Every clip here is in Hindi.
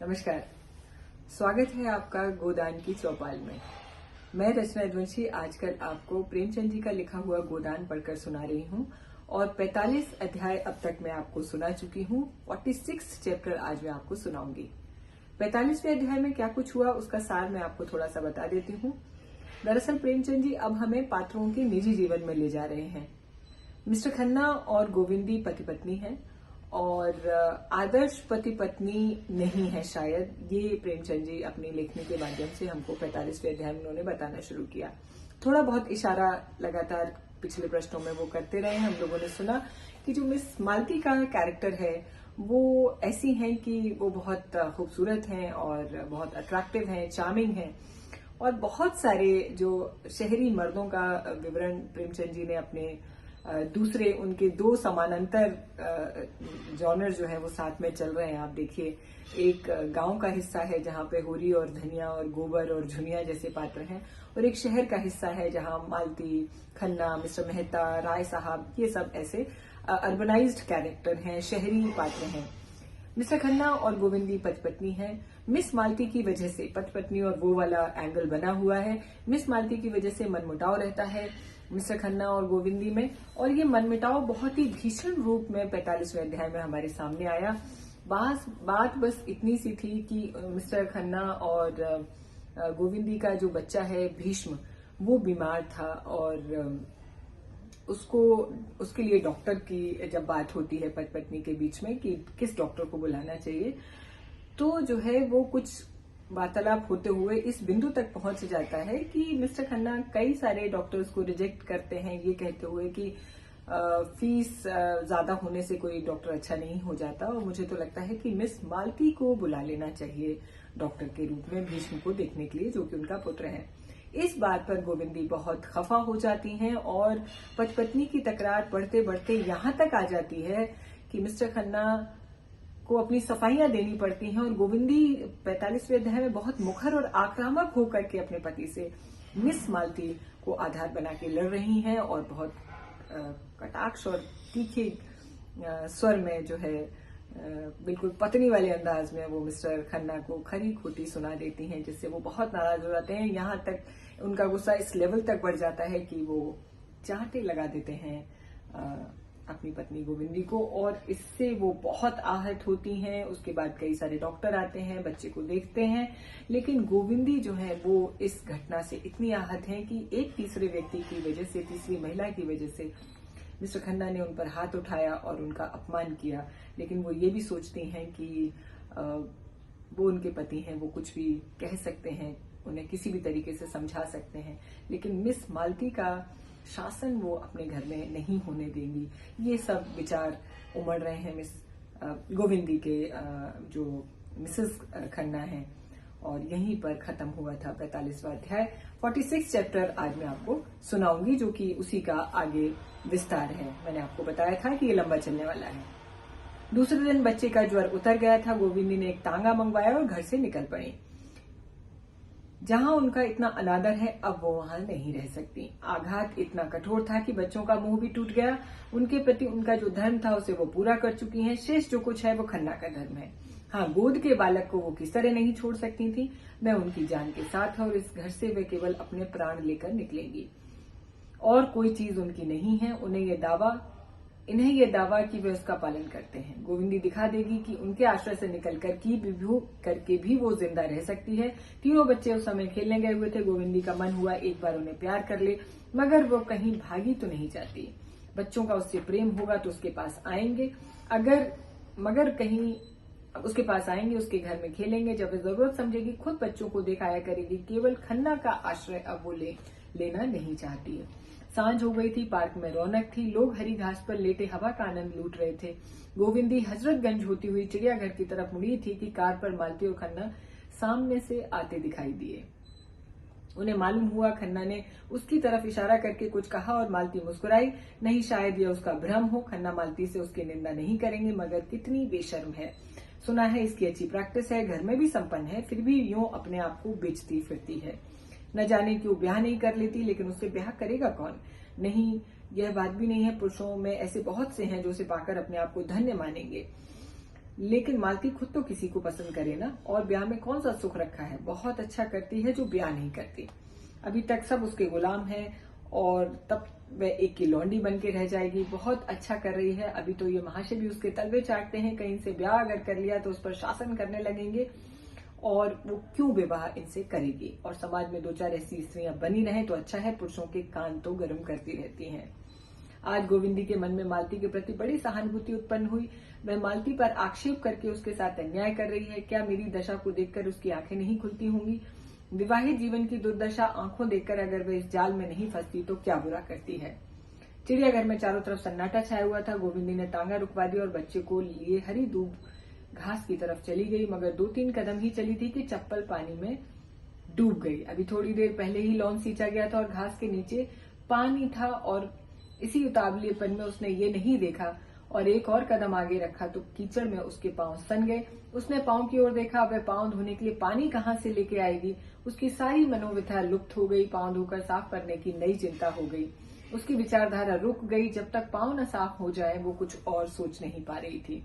नमस्कार। स्वागत है आपका गोदान की चौपाल में। मैं रचना यदुवंशी आजकल आपको प्रेमचंद जी का लिखा हुआ गोदान पढ़कर सुना रही हूँ और 45 अध्याय अब तक मैं आपको सुना चुकी हूँ। 46 चैप्टर आज मैं आपको सुनाऊंगी। 45वें अध्याय में क्या कुछ हुआ उसका सार मैं आपको थोड़ा सा बता देती हूँ। दरअसल प्रेमचंद जी अब हमें पात्रों के निजी जीवन में ले जा रहे हैं। मिस्टर खन्ना और गोविंदी पति पत्नी हैं और आदर्श पति पत्नी नहीं है शायद, ये प्रेमचंद जी अपनी लेखनी के माध्यम से हमको 45वें अध्याय में उन्होंने बताना शुरू किया। थोड़ा बहुत इशारा लगातार पिछले प्रश्नों में वो करते रहे। हम लोगों ने सुना कि जो मिस मालती का कैरेक्टर है वो ऐसी हैं कि वो बहुत खूबसूरत हैं और बहुत अट्रैक्टिव हैं, चार्मिंग हैं और बहुत सारे जो शहरी मर्दों का विवरण प्रेमचंद जी ने अपने दूसरे उनके दो समानांतर जॉनर जो है वो साथ में चल रहे हैं। आप देखिए, एक गांव का हिस्सा है जहां पे होरी और धनिया और गोबर और झुनिया जैसे पात्र हैं और एक शहर का हिस्सा है जहां मालती, खन्ना, मिस्टर मेहता, राय साहब, ये सब ऐसे अर्बनाइज्ड कैरेक्टर हैं, शहरी पात्र हैं। मिस्टर खन्ना और गोविंदी पति पत्नी है। मिस मालती की वजह से पति पत्नी और वो वाला एंगल बना हुआ है। मिस मालती की वजह से मनमुटाव रहता है मिस्टर खन्ना और गोविंदी में, और ये मनमुटाव बहुत ही भीषण रूप में 45वें अध्याय में हमारे सामने आया। बात बस इतनी सी थी कि मिस्टर खन्ना और गोविंदी का जो बच्चा है भीष्म, वो बीमार था और उसके लिए डॉक्टर की जब बात होती है पति पत्नी के बीच में कि किस डॉक्टर को बुलाना चाहिए, तो जो है वो कुछ वार्तालाप होते हुए इस बिंदु तक पहुंच जाता है कि मिस्टर खन्ना कई सारे डॉक्टर्स को रिजेक्ट करते हैं, ये कहते हुए कि फीस ज्यादा होने से कोई डॉक्टर अच्छा नहीं हो जाता और मुझे तो लगता है कि मिस मालती को बुला लेना चाहिए डॉक्टर के रूप में भीष्म को देखने के लिए, जो कि उनका पुत्र है। इस बात पर गोविंदी बहुत खफा हो जाती हैं और पति पत्नी की तकरार बढ़ते बढ़ते यहां तक आ जाती है कि मिस्टर खन्ना को अपनी सफाइयां देनी पड़ती हैं और गोविंदी 45वें अध्याय में बहुत मुखर और आक्रामक होकर के अपने पति से मिस मालती को आधार बना के लड़ रही हैं और बहुत कटाक्ष और तीखे स्वर में जो है बिल्कुल पत्नी वाले अंदाज में वो मिस्टर खन्ना को खरी खोटी सुना देती हैं, जिससे वो बहुत नाराज हो जाते हैं। यहां तक उनका गुस्सा इस लेवल तक बढ़ जाता है कि वो चांटे लगा देते हैं अपनी पत्नी गोविंदी को और इससे वो बहुत आहत होती हैं। उसके बाद कई सारे डॉक्टर आते हैं, बच्चे को देखते हैं, लेकिन गोविंदी जो है वो इस घटना से इतनी आहत है कि एक तीसरे व्यक्ति की वजह से, तीसरी महिला की वजह से मिस्टर खन्ना ने उन पर हाथ उठाया और उनका अपमान किया। लेकिन वो ये भी सोचती हैं कि वो उनके पति हैं, वो कुछ भी कह सकते हैं, उन्हें किसी भी तरीके से समझा सकते हैं, लेकिन मिस मालती का शासन वो अपने घर में नहीं होने देंगी। ये सब विचार उमड़ रहे हैं मिस गोविंदी के जो मिसेस खन्ना हैं और यहीं पर खत्म हुआ था 45वां अध्याय। 46 चैप्टर आज मैं आपको सुनाऊंगी, जो कि उसी का आगे विस्तार है। मैंने आपको बताया था कि ये लंबा चलने वाला है। दूसरे दिन बच्चे का ज्वर उतर गया था। गोविंदी ने एक तांगा मंगवाया और घर से निकल पड़ी। जहां उनका इतना अनादर है अब वो वहां नहीं रह सकती। आघात इतना कठोर था कि बच्चों का मुंह भी टूट गया। उनके प्रति उनका जो धर्म था उसे वो पूरा कर चुकी हैं। शेष जो कुछ है वो खन्ना का धर्म है। हाँ, गोद के बालक को वो किस तरह नहीं छोड़ सकती थी। मैं उनकी जान के साथ है और इस घर से वे केवल अपने प्राण लेकर निकलेंगी और कोई चीज उनकी नहीं है। इन्हें ये दावा कि वे उसका पालन करते हैं। गोविंदी दिखा देगी कि उनके आश्रय से निकलकर की विभू करके भी वो जिंदा रह सकती है। तीनों बच्चे उस समय खेलने गए हुए थे। गोविंदी का मन हुआ एक बार उन्हें प्यार कर ले, मगर वो कहीं भागी तो नहीं जाती। बच्चों का उससे प्रेम होगा तो उसके पास आएंगे, मगर कहीं उसके पास आएंगे, उसके घर में खेलेंगे। जब वे जरूरत समझेगी खुद बच्चों को दिखाया करेगी। केवल खन्ना का आश्रय अब वो लेना नहीं चाहती है। सांझ हो गई थी। पार्क में रौनक थी। लोग हरी घास पर लेटे हवा का आनंद लूट रहे थे। गोविंदी हजरतगंज होती हुई चिड़ियाघर की तरफ मुड़ी थी कि कार पर मालती और खन्ना सामने से आते दिखाई दिए। उन्हें मालूम हुआ खन्ना ने उसकी तरफ इशारा करके कुछ कहा और मालती मुस्कुराई। नहीं, शायद यह उसका भ्रम हो। खन्ना मालती से उसकी निंदा नहीं करेंगे, मगर कितनी बेशर्म है। सुना है इसकी अच्छी प्रैक्टिस है, घर में भी संपन्न है, फिर भी यूं अपने आप को बेचती फिरती है। न जाने क्यों ब्याह नहीं कर लेती, लेकिन उससे ब्याह करेगा कौन? नहीं, यह बात भी नहीं है। पुरुषों में ऐसे बहुत से हैं जो उसे पाकर अपने आप को धन्य मानेंगे। लेकिन मालती खुद तो किसी को पसंद करे ना, और ब्याह में कौन सा सुख रखा है। बहुत अच्छा करती है जो ब्याह नहीं करती। अभी तक सब उसके गुलाम हैं और तब वह एक की लौंडी बन के रह जाएगी। बहुत अच्छा कर रही है। अभी तो ये महाशय भी उसके तलवे चाटते हैं, कहीं से ब्याह अगर कर लिया तो उस पर शासन करने लगेंगे और वो क्यों विवाह इनसे करेगी। और समाज में 2-4 ऐसी स्त्रियां बनी रहें तो अच्छा है, पुरुषों के कान तो गर्म करती रहती हैं। आज गोविंदी के मन में मालती के प्रति बड़ी सहानुभूति उत्पन्न हुई। वह मालती पर आक्षेप करके उसके साथ अन्याय कर रही है। क्या मेरी दशा को देखकर उसकी आंखें नहीं खुलती होंगी। विवाहित जीवन की दुर्दशा आंखों देखकर अगर वह इस जाल में नहीं फंसती तो क्या बुरा करती है। चिड़ियाघर में चारों तरफ सन्नाटा छाया हुआ था। गोविंदी ने टांगा रुकवा दी और बच्चे को लिए हरी दूब घास की तरफ चली गई, मगर 2-3 कदम ही चली थी कि चप्पल पानी में डूब गई। अभी थोड़ी देर पहले ही लॉन सींचा गया था और घास के नीचे पानी था, और इसी उतावलेपन में उसने ये नहीं देखा और एक और कदम आगे रखा तो कीचड़ में उसके पांव सन गए। उसने पांव की ओर देखा। वह पांव धोने के लिए पानी कहां से लेके आएगी। उसकी सारी मनोव्यथा लुप्त हो गई। पांव धोकर साफ करने की नई चिंता हो गई। उसकी विचारधारा रुक गई। जब तक पांव न साफ हो जाए वो कुछ और सोच नहीं पा रही थी।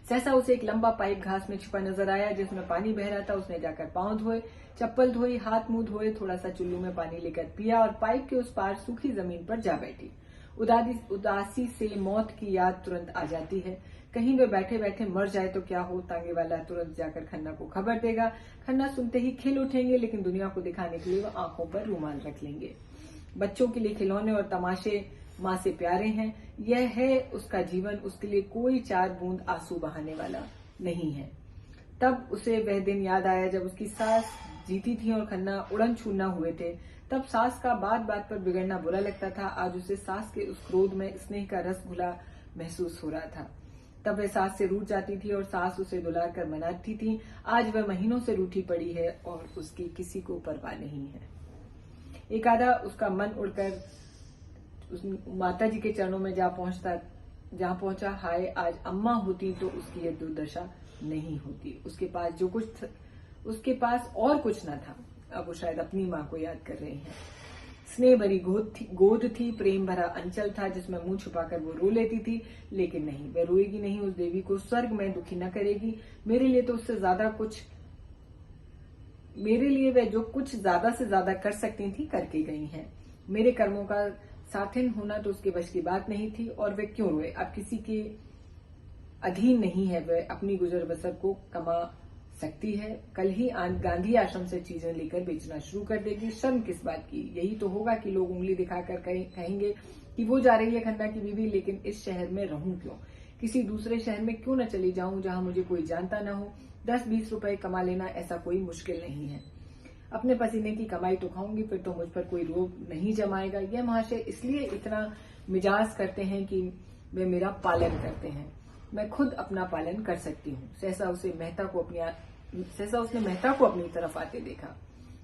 सहसा उसे एक लंबा पाइप घास में छिपा नजर आया जिसमें पानी बह रहा था। उसने जाकर पांव धोए, चप्पल धोई, हाथ मुंह धोए, थोड़ा सा चुल्लू में पानी लेकर पिया और पाइप के उस पार सूखी जमीन पर जा बैठी। उदासी से मौत की याद तुरंत आ जाती है। कहीं वे बैठे बैठे मर जाए तो क्या हो। तांगे वाला तुरंत जाकर खन्ना को खबर देगा। खन्ना सुनते ही खिल उठेंगे, लेकिन दुनिया को दिखाने के लिए वो आंखों पर रुमाल रख लेंगे। बच्चों के लिए खिलौने और तमाशे माँ से प्यारे हैं। यह है उसका जीवन। उसके लिए कोई 4 बूंद आंसू बहाने वाला नहीं है। तब उसे वह दिन याद आया जब उसकी सास जीती थी और खन्ना उड़न छूना हुए थे। तब सास का बात बात पर बिगड़ना बुरा लगता था। आज उसे सास के उस क्रोध में स्नेह का रस घुला महसूस हो रहा था। तब वह सास से रूठ जाती थी और सास उसे दुलार कर मनाती थी। आज वह महीनों से रूठी पड़ी है और उसकी किसी को परवाह नहीं है। एक आधा उसका मन उड़कर उस माता जी के चरणों में जहाँ पहुंचा। हाय, आज अम्मा होती तो उसकी यह दुर्दशा नहीं होती। उसके पास जो कुछ उसके पास और कुछ न था। अब वो शायद अपनी माँ को याद कर रही हैं। स्नेह भरी गोद थी, प्रेम भरा अंचल था जिसमें मुंह छुपाकर वो रो लेती थी। लेकिन नहीं, वह रोएगी नहीं। उस देवी को स्वर्ग में दुखी न करेगी। मेरे लिए तो उससे ज्यादा कुछ मेरे लिए वह जो कुछ ज्यादा से ज्यादा कर सकती थी करके गई हैं। मेरे कर्मों का साथिन होना तो उसके वश की बात नहीं थी। और वह क्यों रोए। अब किसी के अधीन नहीं है। वह अपनी गुजर बसर को कमा सकती है। कल ही गांधी आश्रम से चीजें लेकर बेचना शुरू कर देगी। शर्म किस बात की। यही तो होगा कि लोग उंगली दिखाकर कहेंगे कि वो जा रही है खन्ना की बीवी। लेकिन इस शहर में रहूं क्यों। किसी दूसरे शहर में क्यों न चली जाऊं जहां मुझे कोई जानता न हो। 10-20 रुपए कमा लेना ऐसा कोई मुश्किल नहीं है। अपने पसीने की कमाई तो खाऊंगी, फिर तो मुझ पर कोई रोब नहीं जमाएगा। यह महाशय इसलिए इतना मिजाज करते हैं कि वे मेरा पालन करते हैं। मैं खुद अपना पालन कर सकती हूँ। सहसा उसने मेहता को अपनी तरफ आते देखा।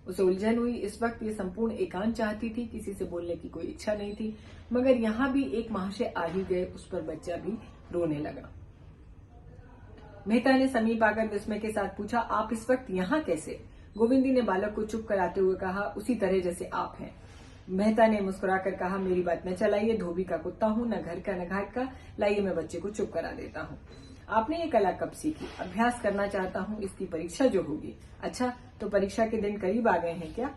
उसे उलझन हुई। इस वक्त ये संपूर्ण एकांत चाहती थी। किसी से बोलने की कोई इच्छा नहीं थी। मगर यहाँ भी एक महाशय आ ही गए। उस पर बच्चा भी रोने लगा। मेहता ने समीप आकर विस्मय के साथ पूछा, आप इस वक्त यहाँ कैसे। गोविंदी ने बालक को चुप कराते हुए कहा, उसी तरह जैसे आप हैं। मेहता ने मुस्कुराकर कहा, मेरी बात न चलाइए। धोबी का कुत्ता हूँ, न घर का न घाट का। लाइए मैं बच्चे को चुप करा देता हूँ। आपने ये कला कब सीखी। अभ्यास करना चाहता हूँ, इसकी परीक्षा जो होगी। अच्छा, तो परीक्षा के दिन करीब आ गए हैं क्या।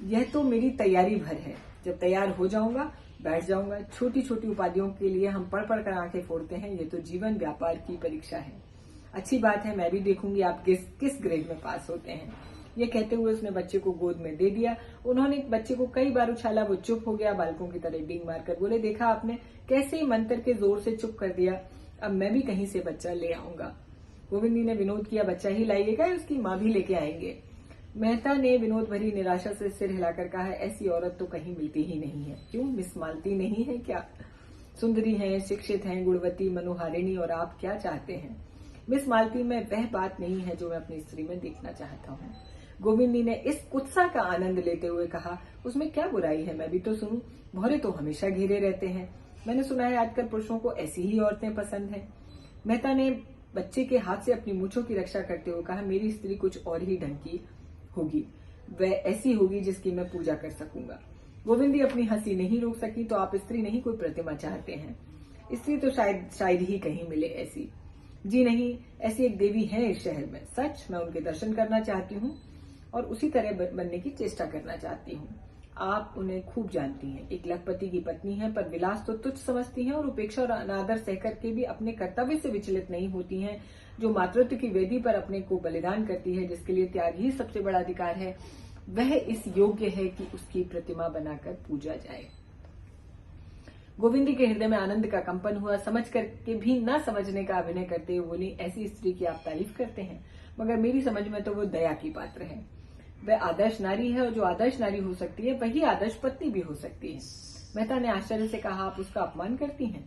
यह तो मेरी तैयारी भर है। जब तैयार हो जाऊंगा बैठ जाऊंगा। छोटी छोटी उपाधियों के लिए हम पढ़ पढ़ कर आंखें फोड़ते हैं। ये तो जीवन व्यापार की परीक्षा है। अच्छी बात है, मैं भी देखूंगी आप किस ग्रेड में पास होते हैं। ये कहते हुए उसने बच्चे को गोद में दे दिया। उन्होंने बच्चे को कई बार उछाला। वो चुप हो गया। बालकों की तरह डींग मारकर बोले, देखा आपने कैसे मंत्र के जोर से चुप कर दिया। अब मैं भी कहीं से बच्चा ले आऊंगा। गोविंदी ने विनोद किया, बच्चा ही लाइएगा, उसकी माँ भी लेके आएंगे। मेहता ने विनोद भरी निराशा से सिर हिलाकर कहा, ऐसी औरत तो कहीं मिलती ही नहीं है। क्यों, मिस मालती नहीं है क्या। सुंदरी हैं, शिक्षित हैं, गुणवती, मनोहारिणी, और आप क्या चाहते हैं। मिस मालती में वह बात नहीं है जो मैं अपनी स्त्री में देखना चाहता हूँ। गोविंदी ने इस उत्साह का आनंद लेते हुए कहा, उसमें क्या बुराई है, मैं भी तो सुनूं। भौरे तो हमेशा घेरे रहते हैं। मैंने सुना है आजकल पुरुषों को ऐसी ही औरतें पसंद हैं। मेहता ने बच्चे के हाथ से अपनी मूंछों की रक्षा करते हुए कहा, मेरी स्त्री कुछ और ही ढंग की होगी। वह ऐसी होगी जिसकी मैं पूजा कर सकूंगा। गोविंदी अपनी हंसी नहीं रोक सकी। तो आप स्त्री नहीं कोई प्रतिमा चाहते हैं। स्त्री तो शायद ही कहीं मिले ऐसी। जी नहीं, ऐसी एक देवी है इस शहर में, सच मैं उनके दर्शन करना चाहती हूँ और उसी तरह बनने की चेष्टा करना चाहती हूँ। आप उन्हें खूब जानती हैं, एक लखपति की पत्नी है, पर विलास तो तुच्छ समझती हैं और उपेक्षा और अनादर सह करके भी अपने कर्तव्य से विचलित नहीं होती हैं। जो मातृत्व की वेदी पर अपने को बलिदान करती है, जिसके लिए त्याग ही सबसे बड़ा अधिकार है, वह इस योग्य है कि उसकी प्रतिमा बनाकर पूजा जाए। गोविंदी के हृदय में आनंद का कंपन हुआ। समझ करके भी न समझने का अभिनय करते हुए बोली, ऐसी स्त्री की आप तारीफ करते हैं, मगर मेरी समझ में तो वो दया की पात्र है। वह आदर्श नारी है और जो आदर्श नारी हो सकती है वही आदर्श पत्नी भी हो सकती है। मेहता ने आश्चर्य से कहा, आप उसका अपमान करती हैं,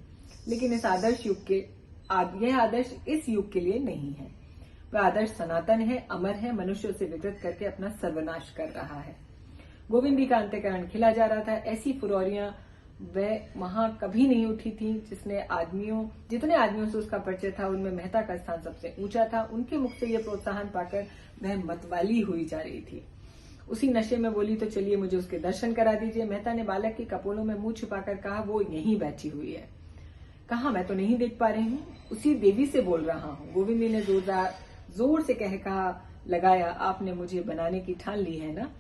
लेकिन इस आदर्श युग के यह आदर्श इस युग के लिए नहीं है। वह आदर्श सनातन है, अमर है, मनुष्य उसे विकृत करके अपना सर्वनाश कर रहा है। गोविंदी का अंतःकरण खिला जा रहा था। ऐसी फुरौरियां वह वहां कभी नहीं उठी थी। जितने आदमियों से उसका परिचय था, उनमें मेहता का स्थान सबसे ऊंचा था। उनके मुख से यह प्रोत्साहन पाकर वह मतवाली हुई जा रही थी। उसी नशे में बोली, तो चलिए मुझे उसके दर्शन करा दीजिए। मेहता ने बालक के कपोलों में मुंह छिपाकर कहा, वो यहीं बैठी हुई है। कहा, मैं तो नहीं देख पा रही हूँ, उसी देवी से बोल रहा हूँ। गोविंदी ने जोर से कहा लगाया, आपने मुझे बनाने की ठान ली है ना?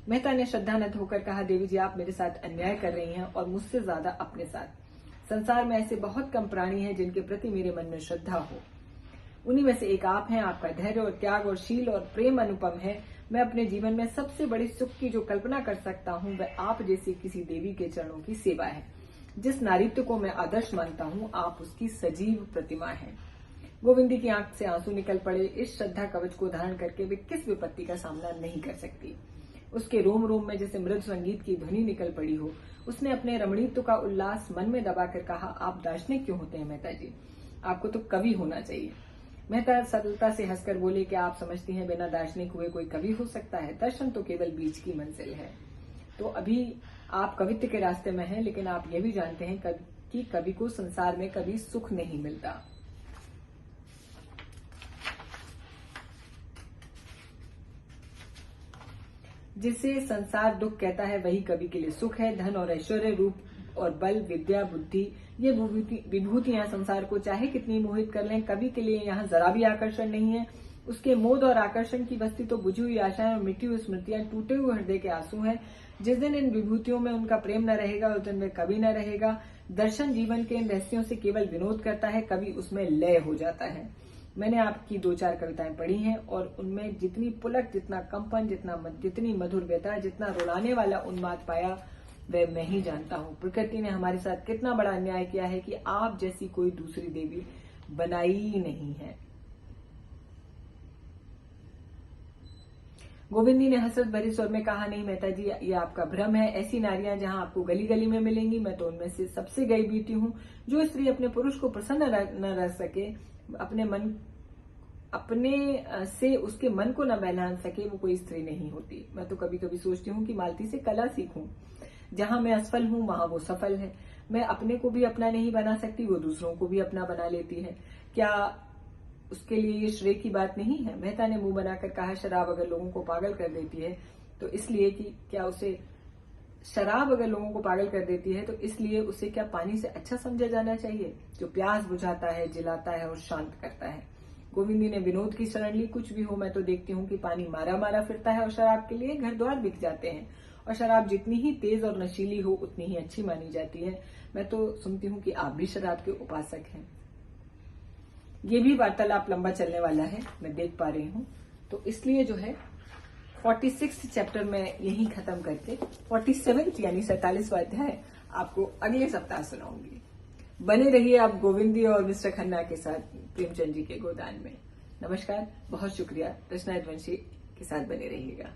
मेहता ने श्रद्धानत होकर कहा, देवी जी आप मेरे साथ अन्याय कर रही हैं और मुझसे ज्यादा अपने साथ। संसार में ऐसे बहुत कम प्राणी हैं जिनके प्रति मेरे मन में श्रद्धा हो, उन्हीं में से एक आप हैं। आपका धैर्य और त्याग और शील और प्रेम अनुपम है। मैं अपने जीवन में सबसे बड़ी सुख की जो कल्पना कर सकता हूँ वह आप जैसी किसी देवी के चरणों की सेवा है। जिस नारीत्व को मैं आदर्श मानता हूँ, आप उसकी सजीव प्रतिमा है। गोविंदी की आंख से आंसू निकल पड़े। इस श्रद्धा कवच को धारण करके वे किस विपत्ति का सामना नहीं कर सकती। उसके रोम रोम में जैसे मृदु संगीत की ध्वनि निकल पड़ी हो। उसने अपने रमणीत्व का उल्लास मन में दबाकर कहा, आप दार्शनिक क्यों होते हैं मेहता जी? आपको तो कवि होना चाहिए। मेहता सरलता से हंसकर बोले, क्या आप समझती हैं बिना दार्शनिक हुए कोई कवि हो सकता है? दर्शन तो केवल बीच की मंजिल है। तो अभी आप कवित्व के रास्ते में हैं, लेकिन आप ये भी जानते हैं कि कवि को संसार में कभी सुख नहीं मिलता। जिसे संसार दुख कहता है वही कवि के लिए सुख है। धन और ऐश्वर्य, रूप और बल, विद्या, बुद्धि, ये विभूतियां संसार को चाहे कितनी मोहित कर लें, कवि के लिए यहाँ जरा भी आकर्षण नहीं है। उसके मोद और आकर्षण की वस्ती तो बुझी हुई आशाएं और मिटी हुई स्मृतियां, टूटे हुए हृदय के आंसू हैं। जिस दिन इन विभूतियों में उनका प्रेम न रहेगा, उस दिन वे कवि न रहेगा। दर्शन जीवन के इन रहस्यों से केवल विनोद करता है, कवि उसमें लय हो जाता है। मैंने आपकी 2-4 कविताएं पढ़ी हैं और उनमें जितनी पुलक, जितना कंपन, जितनी मधुर व्यथा, जितना रुलाने वाला उन्माद पाया, वह मैं ही जानता हूँ। प्रकृति ने हमारे साथ कितना बड़ा अन्याय किया है कि आप जैसी कोई दूसरी देवी बनाई ही नहीं है। गोविंदी ने हसरत भरी स्वर में कहा, नहीं मेहता जी, ये आपका भ्रम है। ऐसी नारियां जहां आपको गली गली में मिलेंगी, मैं तो उनमें से सबसे गई बीती हूँ। जो स्त्री अपने पुरुष को प्रसन्न न रह सके, अपने से उसके मन को न बहला सके, वो कोई स्त्री नहीं होती। मैं तो कभी कभी सोचती हूँ कि मालती से कला सीखूं। जहां मैं असफल हूँ वहां वो सफल है। मैं अपने को भी अपना नहीं बना सकती, वो दूसरों को भी अपना बना लेती है। क्या उसके लिए ये श्रेय की बात नहीं है? मेहता ने मुंह बनाकर कहा, शराब अगर लोगों को पागल कर देती है तो इसलिए कि क्या उसे शराब अगर लोगों को पागल कर देती है तो इसलिए उसे क्या पानी से अच्छा समझा जाना चाहिए, जो प्यास बुझाता है, जिलाता है और शांत करता है? गोविंदी ने विनोद की शरण ली। कुछ भी हो, मैं तो देखती हूँ कि पानी मारा मारा फिरता है और शराब के लिए घर द्वार बिक जाते हैं। और शराब जितनी ही तेज और नशीली हो उतनी ही अच्छी मानी जाती है। मैं तो सुनती हूँ कि आप भी शराब के उपासक हैं। ये भी वार्तालाप लंबा चलने वाला है, मैं देख पा रही हूँ। तो इसलिए जो है 46 चैप्टर में यही खत्म करके 47 यानी 47वां अध्याय आपको अगले सप्ताह सुनाऊंगी। बने रहिए आप गोविंदी और मिस्टर खन्ना के साथ प्रेमचंद जी के गोदान में। नमस्कार, बहुत शुक्रिया। रचना एडवेंसी के साथ बने रहिएगा।